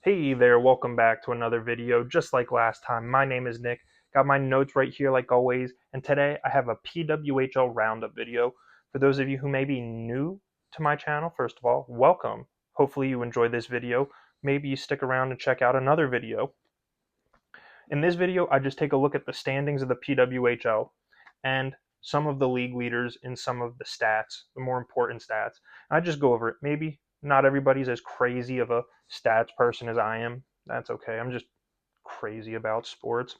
Hey there, welcome back to another video. Just like last time, my name is Nick. Got my notes right here like always, and today I have a PWHL roundup video. For those of you who may be new to my channel, first of all, welcome. Hopefully you enjoyed this video. Maybe you stick around and check out another video. In this video, I just take a look at the standings of the PWHL and some of the league leaders in some of the stats, the more important stats. I just go over it. Maybe not everybody's as crazy of a stats person as I am. That's okay. I'm just crazy about sports.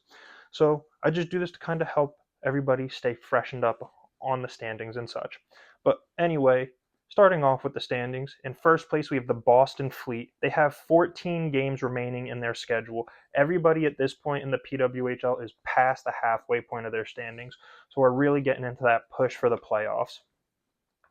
So I just do this to kind of help everybody stay freshened up on the standings and such. But anyway, starting off with the standings, in first place we have the Boston Fleet. They have 14 games remaining in their schedule. Everybody at this point in the PWHL is past the halfway point of their standings. So we're really getting into that push for the playoffs.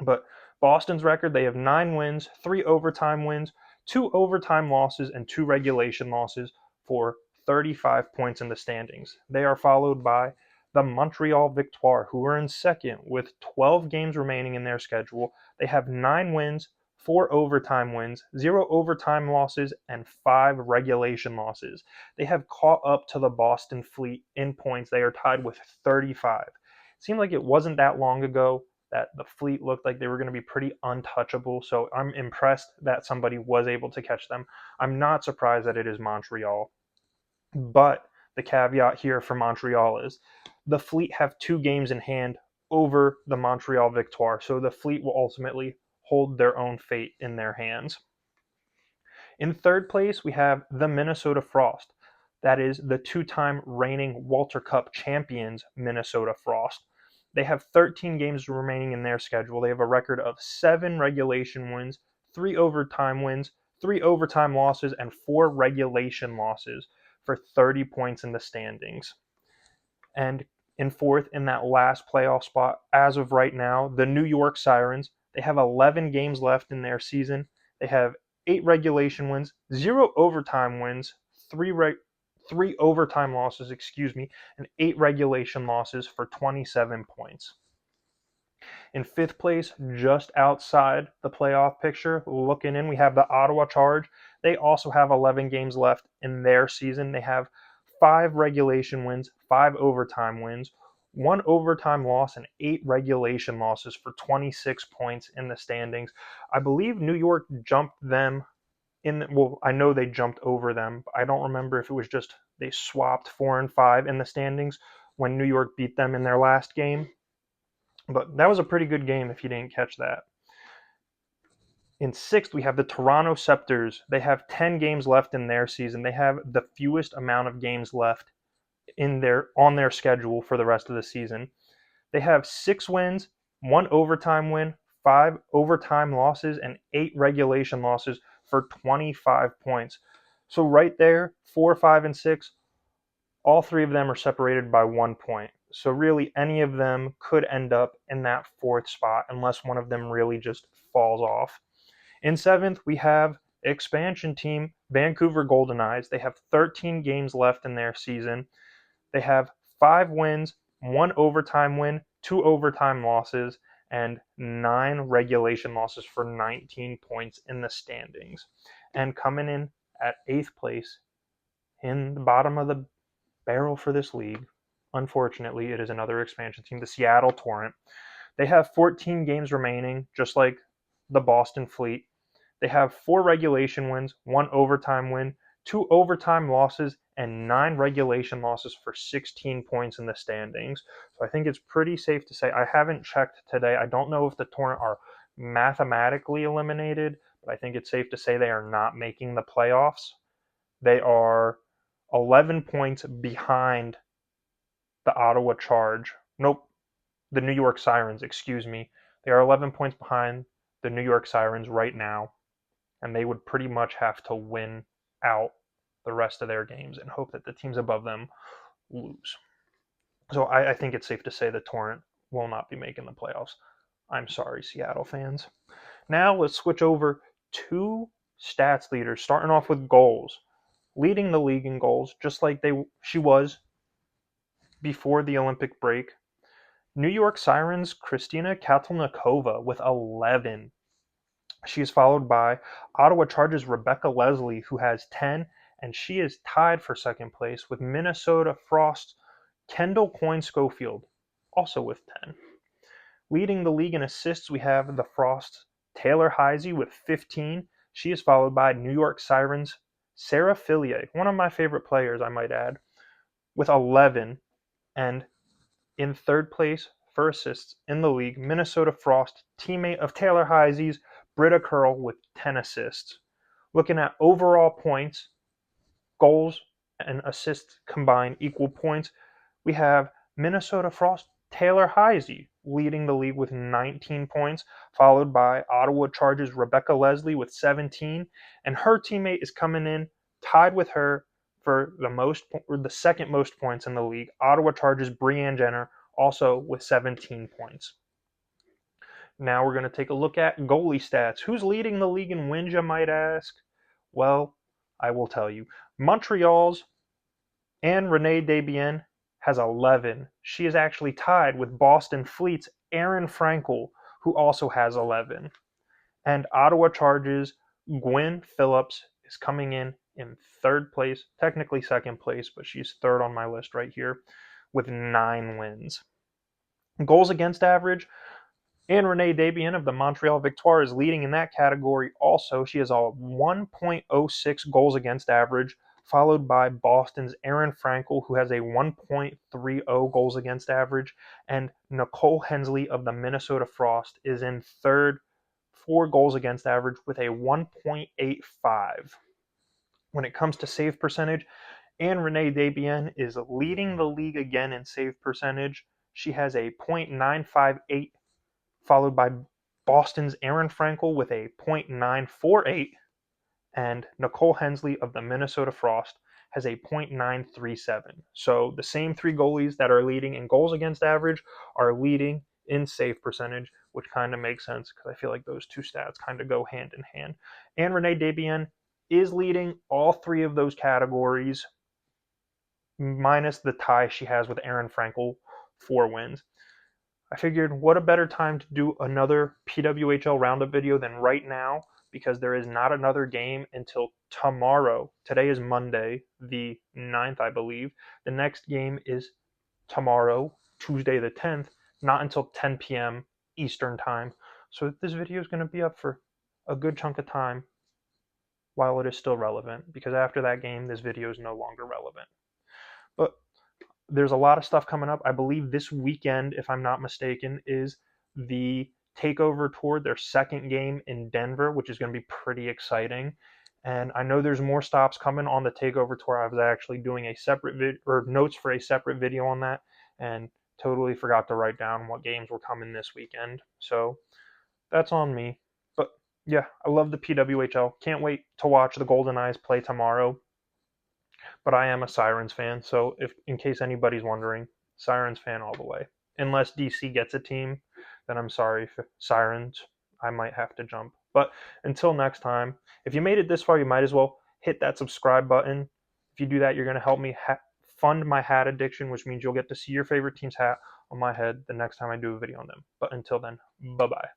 But Boston's record, they have 9 wins, 3 overtime wins, 2 overtime losses, and 2 regulation losses for 35 points in the standings. They are followed by the Montreal Victoire, who are in second with 12 games remaining in their schedule. They have 9 wins, 4 overtime wins, 0 overtime losses, and 5 regulation losses. They have caught up to the Boston Fleet in points. They are tied with 35. It seemed like it wasn't that long ago that the Fleet looked like they were going to be pretty untouchable. So I'm impressed that somebody was able to catch them. I'm not surprised that it is Montreal. But the caveat here for Montreal is the Fleet have 2 games in hand over the Montreal Victoire. So the Fleet will ultimately hold their own fate in their hands. In third place, we have the Minnesota Frost. That is the 2-time reigning Walter Cup champions, Minnesota Frost. They have 13 games remaining in their schedule. They have a record of 7 regulation wins, 3 overtime wins, 3 overtime losses, and 4 regulation losses for 30 points in the standings. And in fourth, in that last playoff spot, as of right now, the New York Sirens. They have 11 games left in their season. They have 8 regulation wins, 0 overtime wins, 3 overtime losses, and 8 regulation losses for 27 points. In fifth place, just outside the playoff picture, looking in, we have the Ottawa Charge. They also have 11 games left in their season. They have 5 regulation wins, 5 overtime wins, 1 overtime loss, and 8 regulation losses for 26 points in the standings. I believe New York jumped them I know they jumped over them. I don't remember if it was just they swapped 4 and 5 in the standings when New York beat them in their last game. But that was a pretty good game if you didn't catch that. In sixth, we have the Toronto Scepters. They have 10 games left in their season. They have the fewest amount of games left on their schedule for the rest of the season. They have 6 wins, 1 overtime win, 5 overtime losses, and 8 regulation losses for 25 points. So right there, 4, 5, and 6, all 3 of them are separated by 1 point. So really, any of them could end up in that 4th spot unless one of them really just falls off. In 7th, we have expansion team Vancouver Golden Eyes. They have 13 games left in their season. They have 5 wins, 1 overtime win, 2 overtime losses, and 9 regulation losses for 19 points in the standings. And coming in at 8th place in the bottom of the barrel for this league, unfortunately, it is another expansion team, the Seattle Torrent. They have 14 games remaining, just like the Boston Fleet. They have 4 regulation wins, 1 overtime win, 2 overtime losses, and 9 regulation losses for 16 points in the standings. So I think it's pretty safe to say, I haven't checked today. I don't know if the Torrent are mathematically eliminated, but I think it's safe to say they are not making the playoffs. They are 11 points behind the Ottawa Charge. Nope, the New York Sirens, excuse me. They are 11 points behind the New York Sirens right now, and they would pretty much have to win out the rest of their games and hope that the teams above them lose. So I think it's safe to say the Torrent will not be making the playoffs. I'm sorry, Seattle fans. Now let's switch over to stats leaders, starting off with goals. Leading the league in goals, just like she was before the Olympic break. New York Sirens Kristina Katalnikova with 11. She is followed by Ottawa Charges' Rebecca Leslie, who has 10, and she is tied for second place with Minnesota Frost's Kendall Coyne Schofield, also with 10. Leading the league in assists, we have the Frost's Taylor Heisey with 15. She is followed by New York Sirens' Sarah Fillier, one of my favorite players, I might add, with 11. And in third place for assists in the league, Minnesota Frost, teammate of Taylor Heisey's, Britta Curl with 10 assists. Looking at overall points, goals and assists combined equal points, we have Minnesota Frost Taylor Heisey leading the league with 19 points, followed by Ottawa Charges Rebecca Leslie with 17, and her teammate is coming in tied with her for the second most points in the league. Ottawa Charges Breanne Jenner also with 17 points. Now we're going to take a look at goalie stats. Who's leading the league in wins, you might ask? Well, I will tell you. Montreal's and Renee Desbiens has 11. She is actually tied with Boston Fleet's Aaron Frankel, who also has 11. And Ottawa Charges' Gwen Phillips is coming in third place, technically second place, but she's third on my list right here with 9 wins. Goals against average, and Renee Desbiens of the Montreal Victoire is leading in that category also. She has a 1.06 goals against average, followed by Boston's Aaron Frankel, who has a 1.30 goals against average, and Nicole Hensley of the Minnesota Frost is in third for goals against average with a 1.85. When it comes to save percentage, and Renee Desbiens is leading the league again in save percentage. She has a .958, followed by Boston's Aaron Frankel with a .948, and Nicole Hensley of the Minnesota Frost has a .937. So the same 3 goalies that are leading in goals against average are leading in save percentage, which kind of makes sense because I feel like those 2 stats kind of go hand in hand. And Renee Desbiens is leading all 3 of those categories, minus the tie she has with Aaron Frankel, 4 wins. I figured what a better time to do another PWHL Roundup video than right now, because there is not another game until tomorrow. Today is Monday, the 9th, I believe. The next game is tomorrow, Tuesday the 10th, not until 10 p.m. Eastern Time. So this video is going to be up for a good chunk of time while it is still relevant, because after that game, this video is no longer relevant. But there's a lot of stuff coming up. I believe this weekend, if I'm not mistaken, is the Takeover Tour, their second game in Denver, which is going to be pretty exciting. And I know there's more stops coming on the Takeover Tour. I was actually doing a separate notes for a separate video on that, and totally forgot to write down what games were coming this weekend. So that's on me. But yeah, I love the PWHL. Can't wait to watch the Golden Eyes play tomorrow. But I am a Sirens fan, so if in case anybody's wondering, Sirens fan all the way. Unless DC gets a team, then I'm sorry for Sirens. I might have to jump. But until next time, if you made it this far, you might as well hit that subscribe button. If you do that, you're going to help me fund my hat addiction, which means you'll get to see your favorite team's hat on my head the next time I do a video on them. But until then, bye-bye.